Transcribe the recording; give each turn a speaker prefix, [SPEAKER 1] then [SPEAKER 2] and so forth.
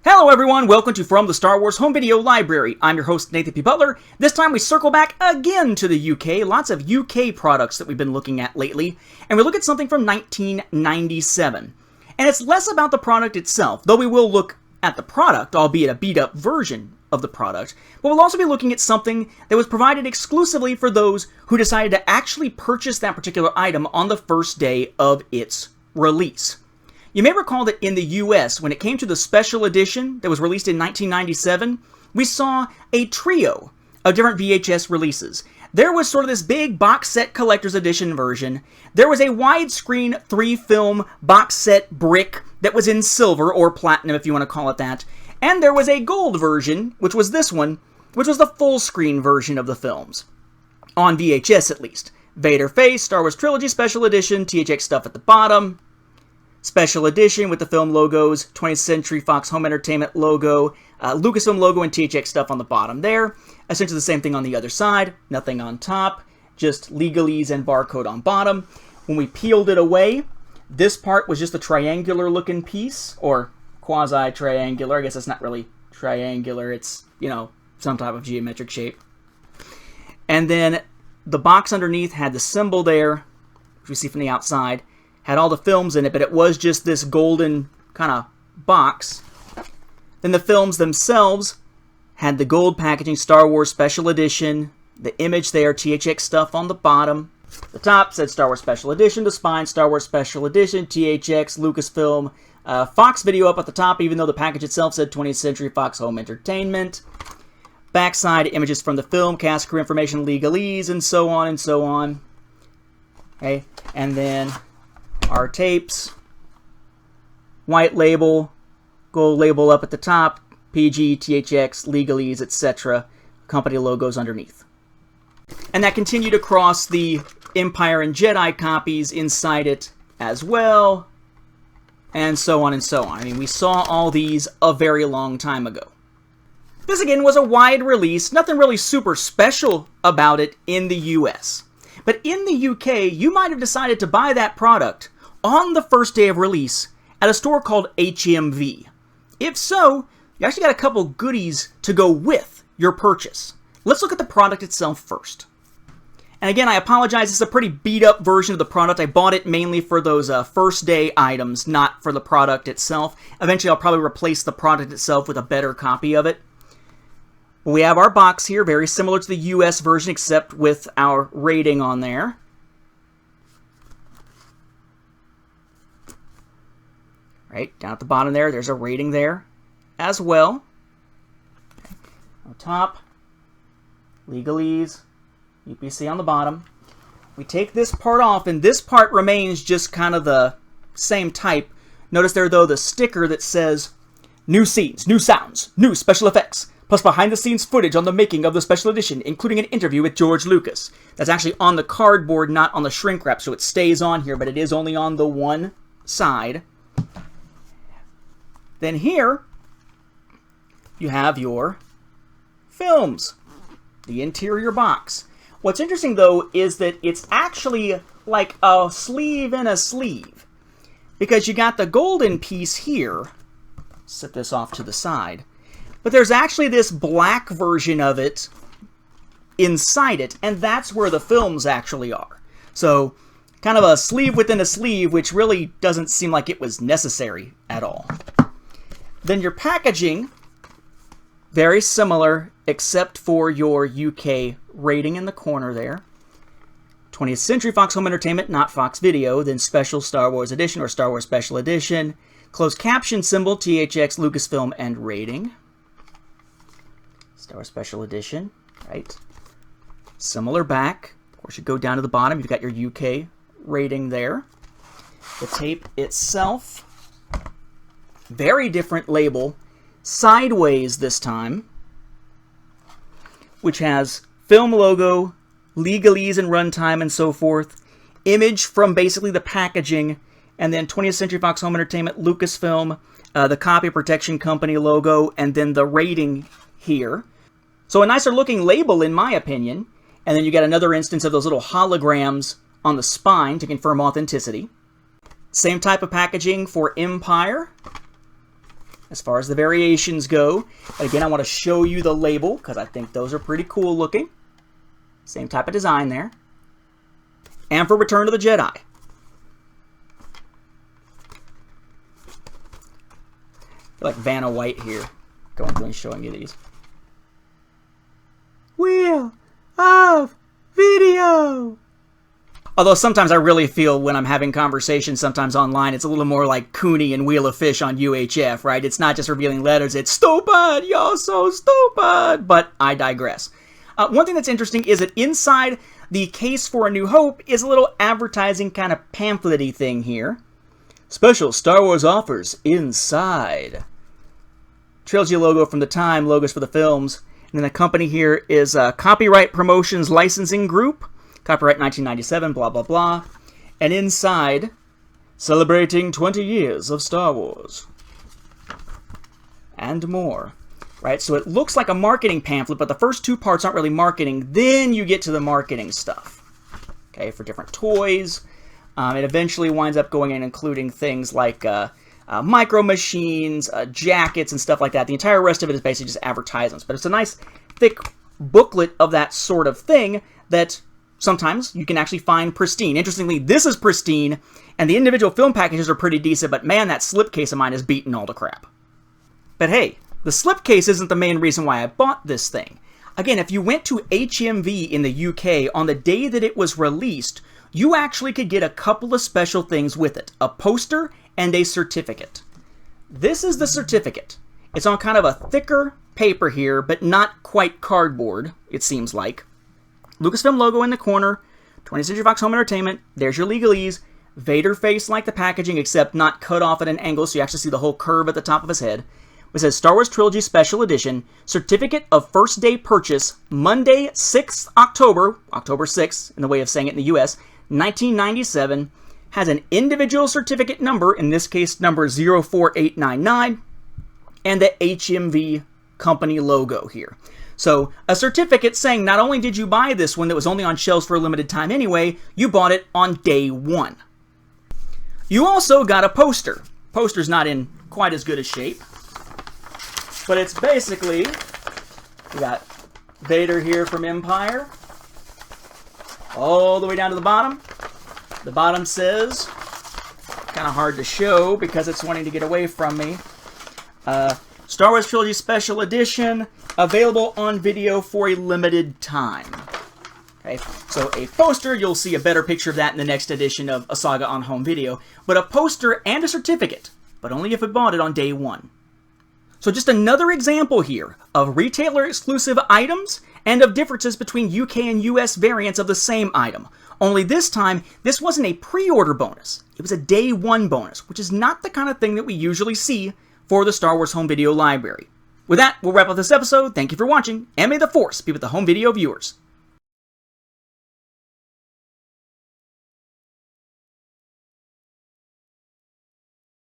[SPEAKER 1] Hello everyone, welcome to From the Star Wars Home Video Library. I'm your host Nathan P. Butler. This time we circle back again to the UK, lots of UK products that we've been looking at lately, and we look at something from 1997. And it's less about the product itself, though we will look at the product, albeit a beat-up version of the product, but we'll also be looking at something that was provided exclusively for those who decided to actually purchase that particular item on the first day of its release. You may recall that in the US, when it came to the special edition that was released in 1997, we saw a trio of different VHS releases. There was sort of this big box set collector's edition version. There was a widescreen 3-film box set brick that was in silver, or platinum if you want to call it that. And there was a gold version, which was this one, which was the full screen version of the films. On VHS at least. Vader Face, Star Wars Trilogy Special Edition, THX stuff at the bottom. Special edition with the film logos, 20th Century Fox Home Entertainment logo, Lucasfilm logo and THX stuff on the bottom there. Essentially the same thing on the other side, nothing on top, just legalese and barcode on bottom. When we peeled it away, this part was just a triangular looking piece, or quasi-triangular. I guess it's not really triangular, it's, you know, some type of geometric shape. And then the box underneath had the symbol there, which we see from the outside. Had all the films in it, but it was just this golden kind of box. Then the films themselves had the gold packaging, Star Wars Special Edition, the image there, THX stuff on the bottom. The top said Star Wars Special Edition, the spine, Star Wars Special Edition, THX, Lucasfilm, Fox Video up at the top, even though the package itself said 20th Century Fox Home Entertainment. Backside, images from the film, cast, crew information, legalese, and so on and so on. Okay, and then our tapes, white label, gold label up at the top, PG, THX, legalese, etc. Company logos underneath. And that continued across the Empire and Jedi copies inside it as well, and so on and so on. I mean, we saw all these a very long time ago. This again was a wide release, nothing really super special about it in the US. But in the UK, you might have decided to buy that product on the first day of release at a store called HMV. If so, you actually got a couple goodies to go with your purchase. Let's look at the product itself first. And again, I apologize, it's a pretty beat up version of the product. I bought it mainly for those first day items, not for the product itself. Eventually I'll probably replace the product itself with a better copy of it. We have our box here, very similar to the US version except with our rating on there. Right, down at the bottom there, there's a rating there as well. Okay. On top, legalese, UPC on the bottom. We take this part off, and this part remains just kind of the same type. Notice there, though, the sticker that says, new scenes, new sounds, new special effects, plus behind-the-scenes footage on the making of the special edition, including an interview with George Lucas. That's actually on the cardboard, not on the shrink wrap, so it stays on here, but it is only on the one side. Then here, you have your films, the interior box. What's interesting, though, is that it's actually like a sleeve in a sleeve, because you got the golden piece here. Set this off to the side. But there's actually this black version of it inside it, and that's where the films actually are. So, kind of a sleeve within a sleeve, which really doesn't seem like it was necessary at all. Then your packaging, very similar, except for your UK rating in the corner there. 20th Century Fox Home Entertainment, not Fox Video. Then Special Star Wars Edition or Star Wars Special Edition. Closed caption symbol, THX, Lucasfilm, and rating. Star Wars Special Edition, right? Similar back. Of course, you go down to the bottom. You've got your UK rating there. The tape itself, very different label, sideways this time, which has film logo, legalese and runtime and so forth, image from basically the packaging, and then 20th Century Fox Home Entertainment, Lucasfilm, the Copy Protection Company logo, and then the rating here. So a nicer looking label in my opinion, and then you got another instance of those little holograms on the spine to confirm authenticity. Same type of packaging for Empire. as far as the variations go. But again, I want to show you the label because I think those are pretty cool looking. Same type of design there. And for Return of the Jedi. I feel like Vanna White here going through and showing you these. Wheel of Video. Although sometimes I really feel when I'm having conversations sometimes online, it's a little more like Cooney and Wheel of Fish on UHF, right? It's not just revealing letters, it's stupid, you're so stupid. But I digress. One thing that's interesting is that inside the case for A New Hope is a little advertising kind of pamphlet-y thing here. Special Star Wars offers inside. Trilogy logo from the time, logos for the films. And then the company here is Copyright Promotions Licensing Group. Copyright 1997, blah, blah, blah. And inside, celebrating 20 years of Star Wars. And more. Right, so it looks like a marketing pamphlet, but the first two parts aren't really marketing. Then you get to the marketing stuff. Okay, for different toys. It eventually winds up going and including things like micro machines, jackets, and stuff like that. The entire rest of it is basically just advertisements. But it's a nice, thick booklet of that sort of thing that sometimes you can actually find pristine. Interestingly, this is pristine, and the individual film packages are pretty decent, but man, that slipcase of mine is beaten all to crap. But hey, the slipcase isn't the main reason why I bought this thing. Again, if you went to HMV in the UK on the day that it was released, you actually could get a couple of special things with it. A poster and a certificate. This is the certificate. It's on kind of a thicker paper here, but not quite cardboard, it seems like. Lucasfilm logo in the corner, 20th Century Fox Home Entertainment, there's your legalese, Vader face like the packaging, except not cut off at an angle, so you actually see the whole curve at the top of his head. It says Star Wars Trilogy Special Edition, Certificate of First Day Purchase, Monday, 6th October, October 6th, in the way of saying it in the US, 1997, has an individual certificate number, in this case number 04899, and the HMV company logo here. So, a certificate saying not only did you buy this one that was only on shelves for a limited time anyway, you bought it on day one. You also got a poster. Poster's not in quite as good a shape. But it's basically, we got Vader here from Empire, all the way down to the bottom. The bottom says, kind of hard to show because it's wanting to get away from me, Star Wars Trilogy Special Edition, available on video for a limited time. Okay, so a poster, you'll see a better picture of that in the next edition of A Saga on Home Video, but a poster and a certificate, but only if you bought it on day one. So just another example here of retailer-exclusive items and of differences between UK and US variants of the same item. Only this time, this wasn't a pre-order bonus. It was a day one bonus, which is not the kind of thing that we usually see for the Star Wars Home Video Library. With that, we'll wrap up this episode. Thank you for watching, and may the Force be with the home video viewers.